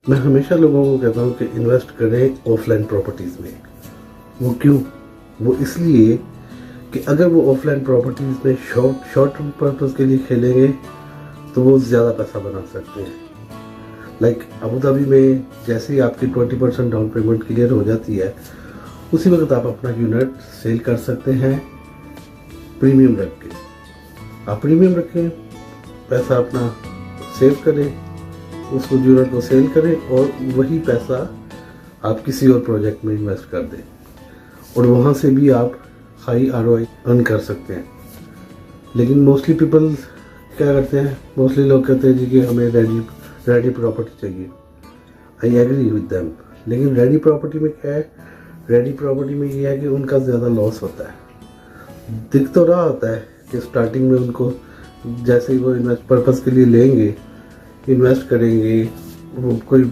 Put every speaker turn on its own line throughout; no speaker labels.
मैं हमेशा लोगों को कहता हूँ कि इन्वेस्ट करें ऑफलाइन प्रॉपर्टीज़ में। वो क्यों? वो इसलिए कि अगर वो ऑफलाइन प्रॉपर्टीज़ में शॉर्ट टर्म पर्पज़ के लिए खेलेंगे तो वो ज़्यादा पैसा बना सकते हैं। लाइक अबू धाबी में जैसे ही आपकी 20% डाउन पेमेंट क्लियर हो जाती है, उसी वक्त आप अपना यूनिट सेल कर सकते हैं प्रीमियम रख के। आप प्रीमियम रखें, पैसा अपना सेव करें, उसको यूनिट को सेल करें और वही पैसा आप किसी और प्रोजेक्ट में इन्वेस्ट कर दें और वहाँ से भी आप हाई ROI अर्न कर सकते हैं। लेकिन मोस्टली पीपल क्या करते हैं? मोस्टली लोग कहते हैं जी कि हमें रेडी प्रॉपर्टी चाहिए। I agree with them. लेकिन रेडी प्रॉपर्टी में क्या है? रेडी प्रॉपर्टी में ये है कि उनका ज़्यादा लॉस होता है। दिख तो रहा होता है कि स्टार्टिंग में उनको जैसे ही वो इन्वेस्ट पर्पज़ के लिए लेंगे, इन्वेस्ट करेंगे, वो कोई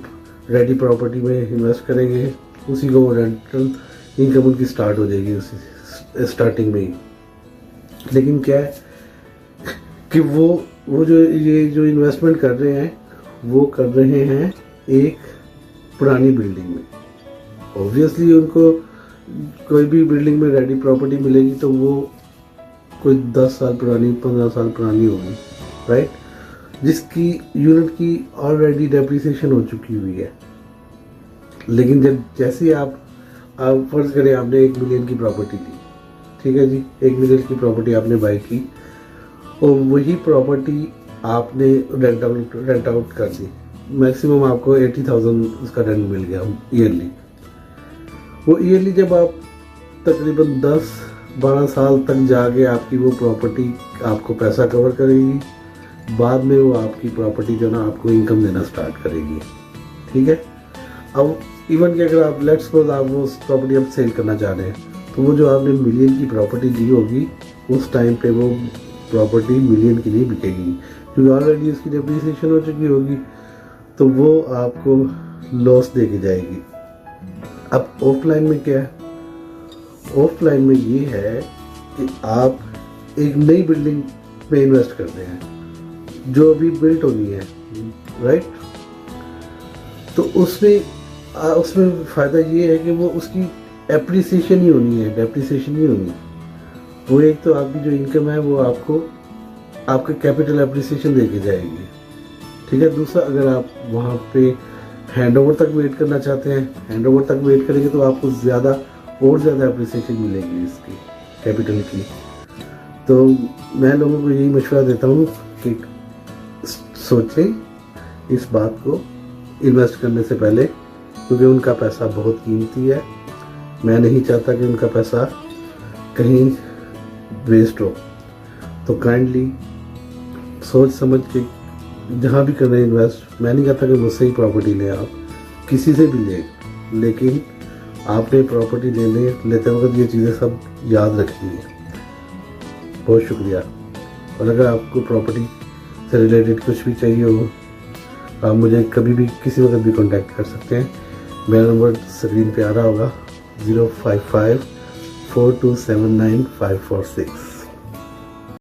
रेडी प्रॉपर्टी में इन्वेस्ट करेंगे, उसी को वो रेंटल इनकम उनकी स्टार्ट हो जाएगी उसी स्टार्टिंग में ही। लेकिन क्या है कि वो जो ये जो इन्वेस्टमेंट कर रहे हैं वो कर रहे हैं एक पुरानी बिल्डिंग में। ऑब्वियसली उनको कोई भी बिल्डिंग में रेडी प्रॉपर्टी मिलेगी तो वो कोई 10 साल पुरानी, 15 साल पुरानी होगी, राइट, जिसकी यूनिट की ऑलरेडी डेप्रिसिएशन हो चुकी हुई है। लेकिन जब जैसे आप फर्ज करें आपने 1 मिलियन की प्रॉपर्टी ली, ठीक है जी, 1 मिलियन की प्रॉपर्टी आपने बाई की और वही प्रॉपर्टी आपने रेंट आउट कर दी। मैक्सिमम आपको 80,000 उसका रेंट मिल गया ईयरली। वो ईयरली जब आप तकरीबन 10-12 साल तक जाके आपकी वो प्रॉपर्टी आपको पैसा कवर करेगी, बाद में वो आपकी प्रॉपर्टी जो ना आपको इनकम देना स्टार्ट करेगी, ठीक है। अब इवन कि अगर आप लेट्स सपोज आप वो प्रॉपर्टी अब सेल करना चाह रहे हैं तो वो जो आपने मिलियन की प्रॉपर्टी ली होगी उस टाइम पे वो प्रॉपर्टी मिलियन के लिए बिकेगी, क्योंकि ऑलरेडी उसकी डेप्रिसिएशन हो चुकी होगी, तो वो आपको लॉस दे के जाएगी। अब ऑफलाइन में क्या है? ऑफलाइन में ये है कि आप एक नई बिल्डिंग में इन्वेस्ट करते हैं जो अभी बिल्ट होनी है, राइट। तो उसमें फ़ायदा ये है कि वो उसकी एप्रिसिएशन ही होनी है, डेप्रिसिएशन ही होनी। वो एक तो आपकी जो इनकम है वो आपको आपके कैपिटल एप्रिसिएशन दे के जाएगी, ठीक है। दूसरा, अगर आप वहाँ पे हैंडओवर तक वेट करना चाहते हैं, हैंडओवर तक वेट करेंगे तो आपको ज़्यादा एप्रिसिएशन मिलेगी इसकी कैपिटल की। तो मैं लोगों को यही मशवरा देता हूँ कि सोचें इस बात को इन्वेस्ट करने से पहले, क्योंकि उनका पैसा बहुत कीमती है। मैं नहीं चाहता कि उनका पैसा कहीं वेस्ट हो। तो काइंडली सोच समझ के जहाँ भी कर रहे हैं इन्वेस्ट, मैं नहीं कहता कि मुझसे ही प्रॉपर्टी लें, आप किसी से भी लें, लेकिन आपने प्रॉपर्टी लेते वक्त ये चीज़ें सब याद रखनी है। बहुत शुक्रिया। और अगर आपको प्रॉपर्टी से रिलेटेड कुछ भी चाहिए हो, आप मुझे कभी भी किसी वक्त भी कांटेक्ट कर सकते हैं। मेरा नंबर स्क्रीन पे आ रहा होगा 055 4279 546।